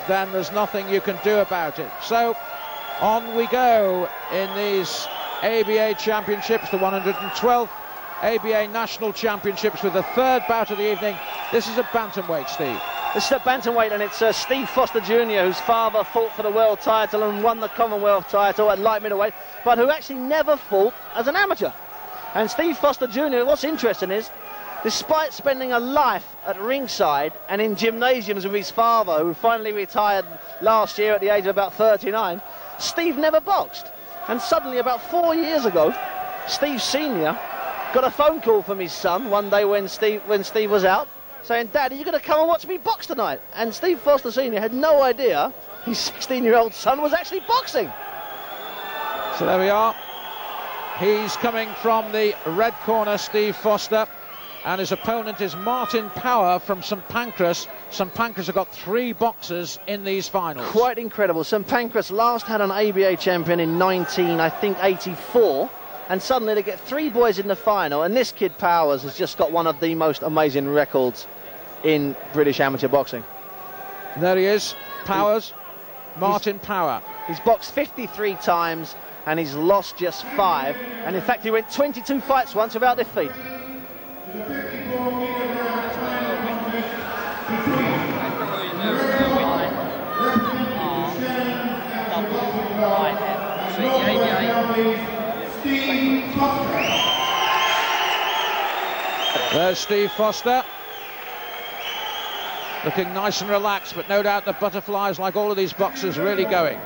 then there's nothing you can do about it. So on we go in these ABA Championships, the 112th ABA National Championships, with the third bout of the evening. This is a bantamweight, Steve. This is a bantamweight, and it's Steve Foster Jr., whose father fought for the world title and won the Commonwealth title at light middleweight, but who actually never fought as an amateur. And Steve Foster Jr., what's interesting is, despite spending a life at ringside and in gymnasiums with his father, who finally retired last year at the age of about 39, Steve never boxed. And suddenly, about 4 years ago, Steve Sr. got a phone call from his son one day when Steve was out, saying, "Dad, are you going to come and watch me box tonight?" And Steve Foster Sr. had no idea his 16-year-old son was actually boxing. So there we are. He's coming from the red corner, Steve Foster, and his opponent is Martin Power from St Pancras. St Pancras have got 3 boxers in these finals. Quite incredible. St Pancras last had an ABA champion in 1984, and suddenly they get 3 boys in the final, and this kid Powers has just got one of the most amazing records in British amateur boxing. And there he is, Powers, Martin Power. He's boxed 53 times and he's lost just 5, and in fact he went 22 fights once without defeat. There's Steve Foster, looking nice and relaxed, but no doubt the butterflies, like all of these boxers, really going.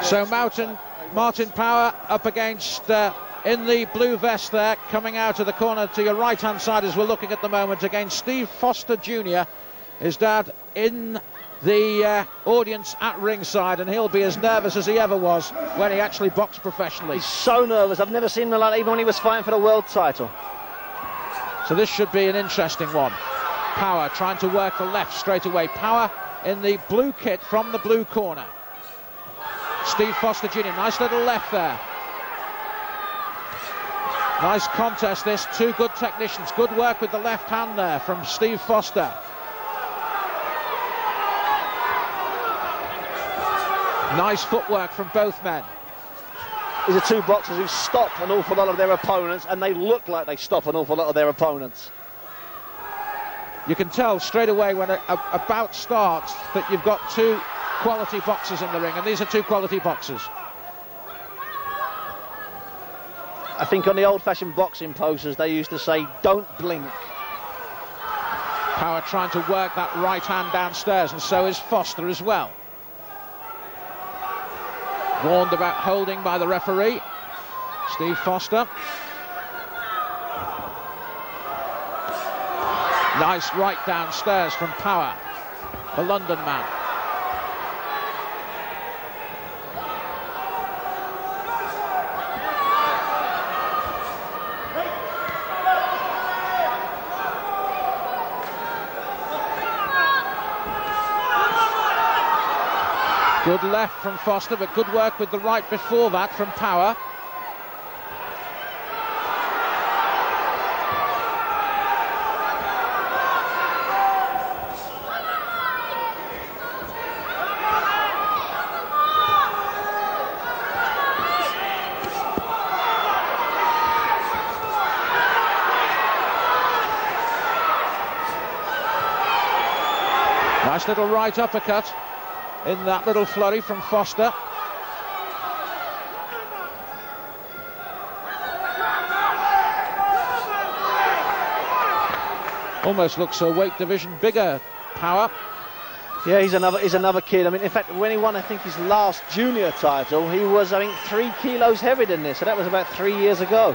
So Martin Power up against, in the blue vest there, coming out of the corner to your right-hand side as we're looking at the moment, against Steve Foster Jr., his dad in the audience at ringside, and he'll be as nervous as he ever was when he actually boxed professionally. He's so nervous. I've never seen him like that, even when he was fighting for the world title. So this should be an interesting one. Power trying to work the left straight away. Power in the blue kit from the blue corner. Steve Foster Jr., nice little left there. Nice contest this, 2 good technicians. Good work with the left hand there from Steve Foster. Nice footwork from both men. These are 2 boxers who stop an awful lot of their opponents, and they look like they stop an awful lot of their opponents. You can tell straight away when a bout starts that you've got 2 quality boxers in the ring, and these are 2 quality boxers. I think on the old-fashioned boxing posters they used to say, "Don't blink." Power trying to work that right hand downstairs, and so is Foster as well. Warned about holding by the referee, Steve Foster. Nice right downstairs from Power, the London man. Good left from Foster, but good work with the right before that from Power. Nice little right uppercut in that little flurry from Foster. Almost looks a weight division bigger, Power. Yeah, he's another kid. I mean, in fact, when he won, I think, his last junior title, he was, I think, 3 kilos heavier than this. So that was about 3 years ago,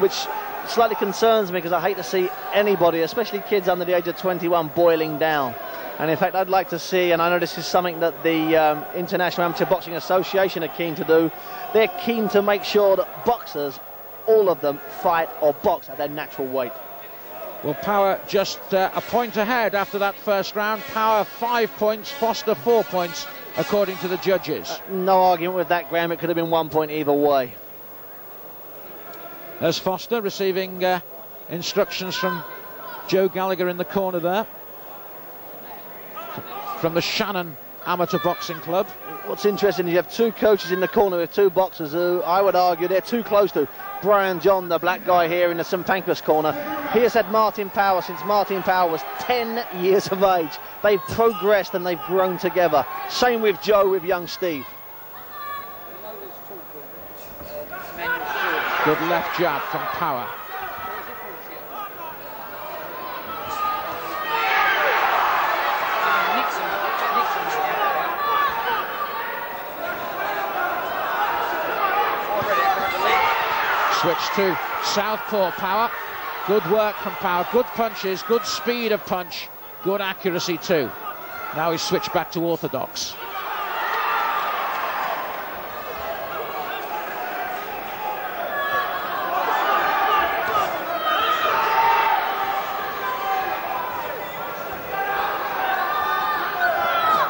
which slightly concerns me, because I hate to see anybody, especially kids under the age of 21, boiling down. And in fact, I'd like to see, and I know this is something that the International Amateur Boxing Association are keen to do, they're keen to make sure that boxers, all of them, fight or box at their natural weight. Well, Power just a point ahead after that first round. Power 5 points, Foster 4 points, according to the judges. No argument with that, Graham. It could have been 1 point either way. There's Foster receiving instructions from Joe Gallagher in the corner there, from the Shannon Amateur Boxing Club. What's interesting is you have two coaches in the corner with two boxers who I would argue they're too close to. Brian John, the black guy here in the St Pancras corner, he has had Martin Power since Martin Power was 10 years of age. They've progressed and they've grown together. Same with Joe, with young Steve. Good left jab from Power. Switch to southpaw Power. Good work from Power. Good punches, good speed of punch, good accuracy too. Now he's switched back to orthodox.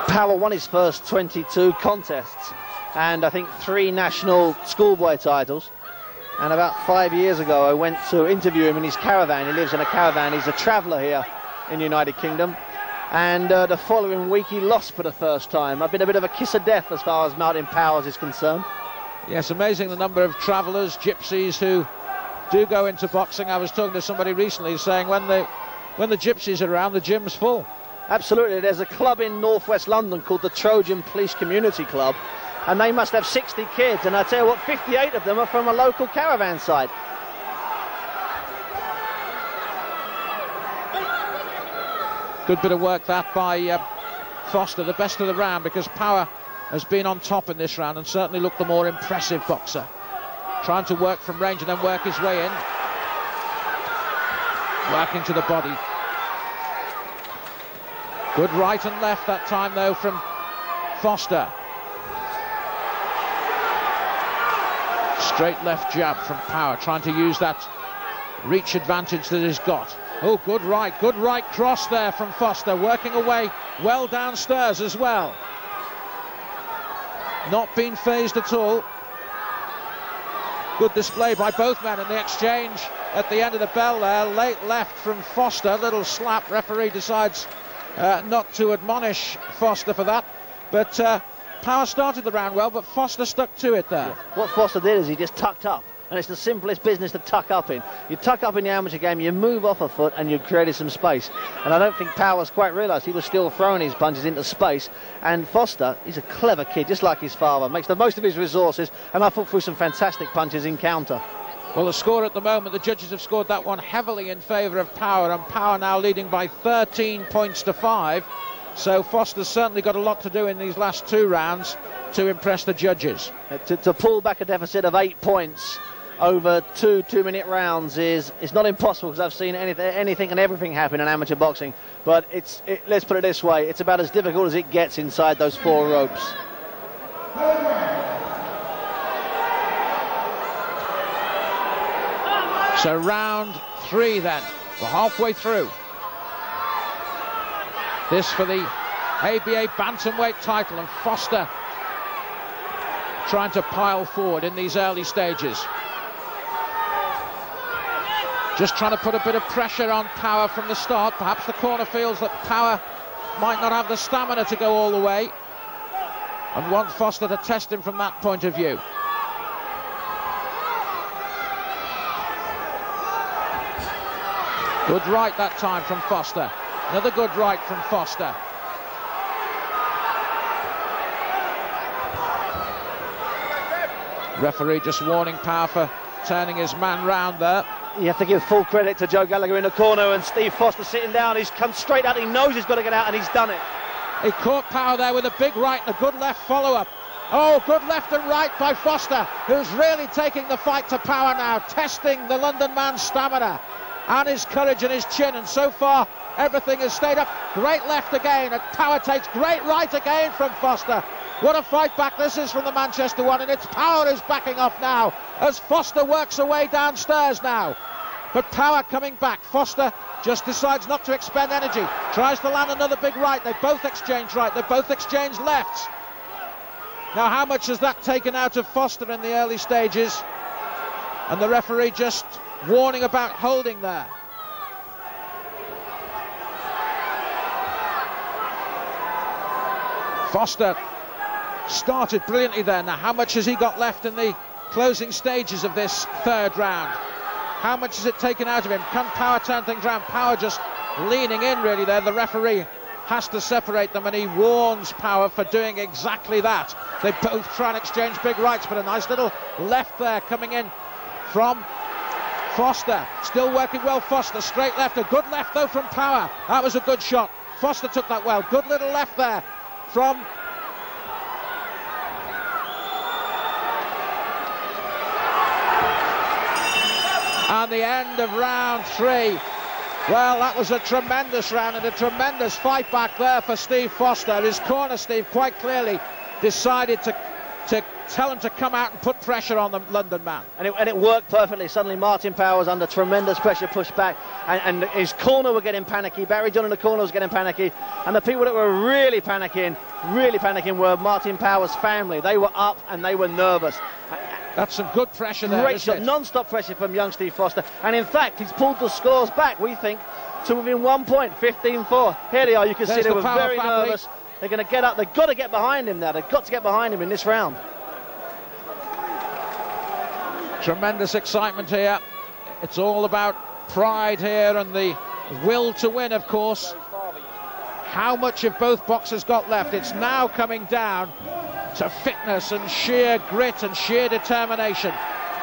Power won his first 22 contests and I think 3 national schoolboy titles. And about 5 years ago, I went to interview him in his caravan. He lives in a caravan. He's a traveller here in the United Kingdom. And the following week, he lost for the first time. I've been a bit of a kiss of death as far as Martin Powers is concerned. Yes, amazing the number of travellers, gypsies who do go into boxing. I was talking to somebody recently saying when the gypsies are around, the gym's full. Absolutely. There's a club in northwest London called the Trojan Police Community Club. And they must have 60 kids, and I tell you what, 58 of them are from a local caravan site. Good bit of work that by Foster, the best of the round, because Power has been on top in this round and certainly looked the more impressive boxer. Trying to work from range and then work his way in. Working to the body. Good right and left that time though from Foster. Straight left jab from Power, trying to use that reach advantage that he's got. Oh, good right cross there from Foster, working away well downstairs as well. Not been phased at all. Good display by both men in the exchange at the end of the bell there. Late left from Foster, little slap. Referee decides not to admonish Foster for that, but Power started the round well, but Foster stuck to it there. Yeah. What Foster did is he just tucked up, and it's the simplest business to tuck up in. You tuck up in the amateur game, you move off a foot, and you've created some space. And I don't think Power's quite realised he was still throwing his punches into space. And Foster, he's a clever kid, just like his father, makes the most of his resources, and I put through some fantastic punches in counter. Well, the score at the moment, the judges have scored that one heavily in favour of Power, and Power now leading by 13 points to 5. So Foster's certainly got a lot to do in these last 2 rounds to impress the judges. To pull back a deficit of 8 points over 2 2-minute rounds is not impossible, because I've seen anything and everything happen in amateur boxing. But let's put it this way, it's about as difficult as it gets inside those 4 ropes. So round 3 then. We're halfway through. This for the ABA Bantamweight title, and Foster trying to pile forward in these early stages. Just trying to put a bit of pressure on Power from the start. Perhaps the corner feels that Power might not have the stamina to go all the way, and want Foster to test him from that point of view. Good right that time from Foster. Another good right from Foster. Referee just warning Power for turning his man round there. You have to give full credit to Joe Gallagher in the corner, and Steve Foster sitting down. He's come straight out. He knows he's got to get out, and he's done it. He caught Power there with a big right and a good left follow-up. Oh, good left and right by Foster, who's really taking the fight to Power now, testing the London man's stamina and his courage and his chin, and so far Everything has stayed up. Great left again, and Power takes great right again from Foster. What a fight back this is from the Manchester one, and it's Power who's backing off now as Foster works away downstairs now. But Power coming back. Foster just decides not to expend energy. Tries to land another big right. They both exchange right. They both exchange lefts. Now, how much has that taken out of Foster in the early stages? And the referee just warning about holding there. Foster started brilliantly there. Now, how much has he got left in the closing stages of this third round? How much has it taken out of him? Can Power turn things around? Power just leaning in really there. The referee has to separate them, and he warns Power for doing exactly that. They both try and exchange big rights, but a nice little left there coming in from Foster. Still working well, Foster. Straight left. A good left though from Power. That was a good shot. Foster took that well. Good little left there from and the end of round 3. Well, that was a tremendous round and a tremendous fight back there for Steve Foster. His corner, Steve, quite clearly decided to tell him to come out and put pressure on the London man. And it worked perfectly. Suddenly Martin Power was under tremendous pressure, pushed back, and his corner were getting panicky. Barry John in the corner was getting panicky, and the people that were really panicking were Martin Power's family. They were up and they were nervous. That's some good pressure there. Great shot, non-stop pressure from young Steve Foster, and in fact he's pulled the scores back, we think, to within 1 point, 15-4. Here they are. You can see they were very nervous. They're going to get up. They've got to get behind him now. They've got to get behind him in this round. Tremendous excitement here. It's all about pride here and the will to win, of course. How much have both boxers got left? It's now coming down to fitness and sheer grit and sheer determination.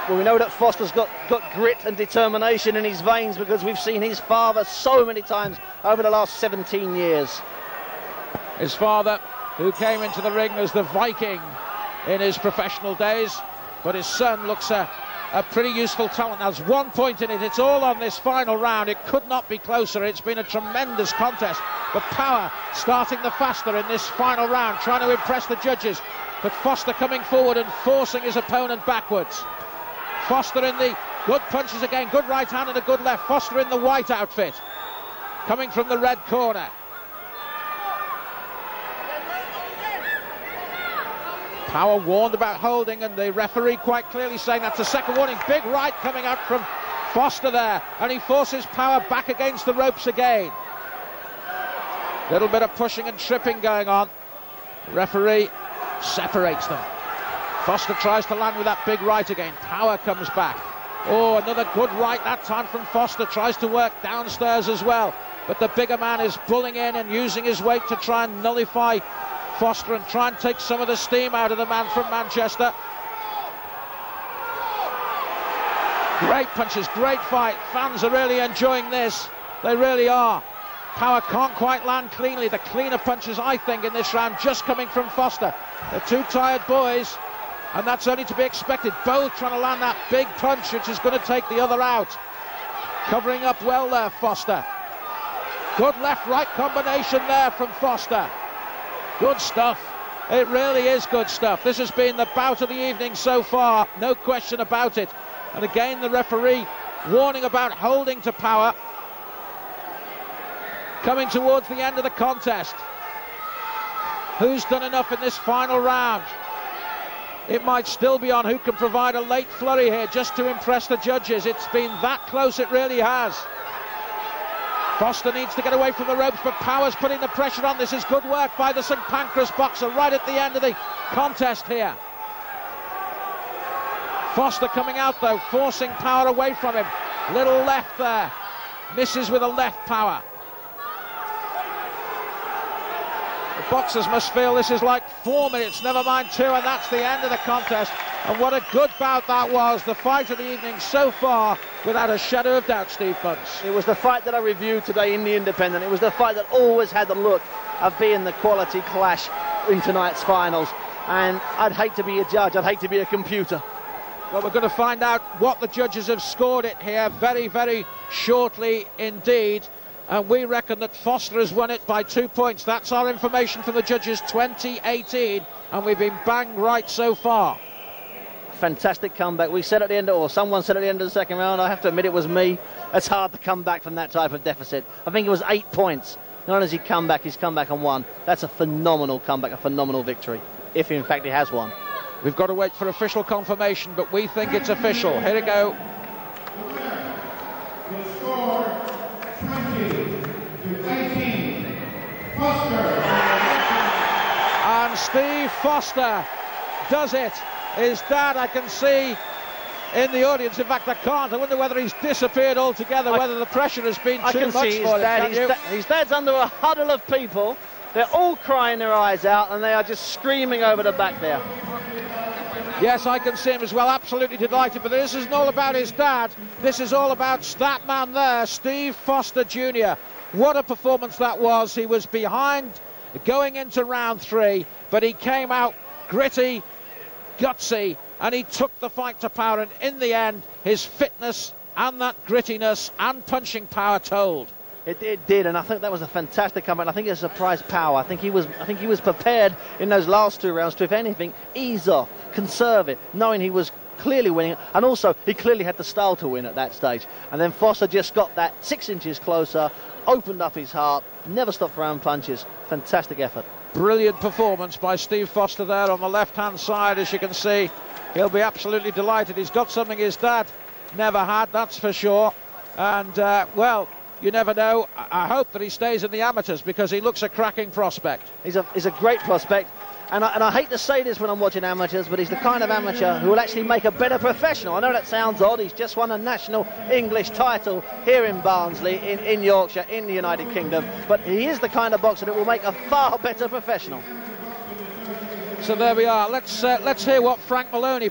Well, we know that Foster's got grit and determination in his veins because we've seen his father so many times over the last 17 years. His father, who came into the ring as the Viking in his professional days, but his son looks a pretty useful talent. There's 1 point in it. It's all on this final round. It could not be closer. It's been a tremendous contest. But Power starting the faster in this final round, trying to impress the judges. But Foster coming forward and forcing his opponent backwards. Foster in the good punches again, good right hand and a good left. Foster in the white outfit, coming from the red corner. Power warned about holding, and the referee quite clearly saying that's a second warning. Big right coming out from Foster there, and he forces Power back against the ropes again. Little bit of pushing and tripping going on. The referee separates them. Foster tries to land with that big right again. Power comes back. Oh, another good right that time from Foster. Tries to work downstairs as well, but the bigger man is pulling in and using his weight to try and nullify Foster and try and take some of the steam out of the man from Manchester. Great punches, great fight. Fans are really enjoying this. They really are. Power can't quite land cleanly. The cleaner punches, I think, in this round just coming from Foster. They're two tired boys, and that's only to be expected. Both trying to land that big punch, which is going to take the other out. Covering up well there, Foster. Good left-right combination there from Foster. Good stuff. It really is good stuff. This has been the bout of the evening so far, no question about it. And again, the referee warning about holding to Power. Coming towards the end of the contest. Who's done enough in this final round? It might still be on who can provide a late flurry here just to impress the judges. It's been that close, it really has. Foster needs to get away from the ropes, but Power's putting the pressure on. This is good work by the St Pancras boxer right at the end of the contest here. Foster coming out though, forcing Power away from him. Little left there. Misses with a left, Power. The boxers must feel this is like 4 minutes, never mind 2, and that's the end of the contest. And what a good bout that was. The fight of the evening so far, without a shadow of doubt, Steve Bunce. It was the fight that I reviewed today in the Independent. It was the fight that always had the look of being the quality clash in tonight's finals. And I'd hate to be a judge. I'd hate to be a computer. Well, we're going to find out what the judges have scored it here very, very shortly indeed. and we reckon that Foster has won it by 2 points. That's our information from the judges 2018, and we've been bang right so far. Fantastic comeback. We said at the end, or someone said at the end of the second round, I have to admit it was me, it's hard to come back from that type of deficit. I think it was 8 points. Not only has he come back and won. That's a phenomenal comeback, a phenomenal victory, if in fact he has won. We've got to wait for official confirmation, but we think it's official. Here we go. The score 20-18. Foster. And Steve Foster does it. His dad, I can see in the audience. In fact, I can't. I wonder whether he's disappeared altogether, whether the pressure has been too much for him. His dad's under a huddle of people. They're all crying their eyes out, and they are just screaming over the back there. Yes, I can see him as well, absolutely delighted. But this isn't all about his dad. This is all about that man there, Steve Foster Jr. What a performance that was. He was behind going into round 3, but he came out gritty, gutsy, and he took the fight to power. And in the end, his fitness and that grittiness and punching power told. It did, and I think that was a fantastic comeback. I think it surprised power. I think he was prepared in those last 2 rounds to, if anything, ease off, conserve it, knowing he was clearly winning, and also he clearly had the style to win at that stage. And then Foster just got that 6 inches closer, opened up his heart, never stopped throwing punches. Fantastic effort. Brilliant performance by Steve Foster there on the left-hand side, as you can see. He'll be absolutely delighted. He's got something his dad never had, that's for sure. And, well, you never know. I hope that he stays in the amateurs, because he looks a cracking prospect. He's a great prospect, and I hate to say this when I'm watching amateurs, but he's the kind of amateur who will actually make a better professional. I know that sounds odd. He's just won a national English title here in Barnsley, in Yorkshire, in the United Kingdom, but he is the kind of boxer that will make a far better professional. So there we are. Let's hear what Frank Maloney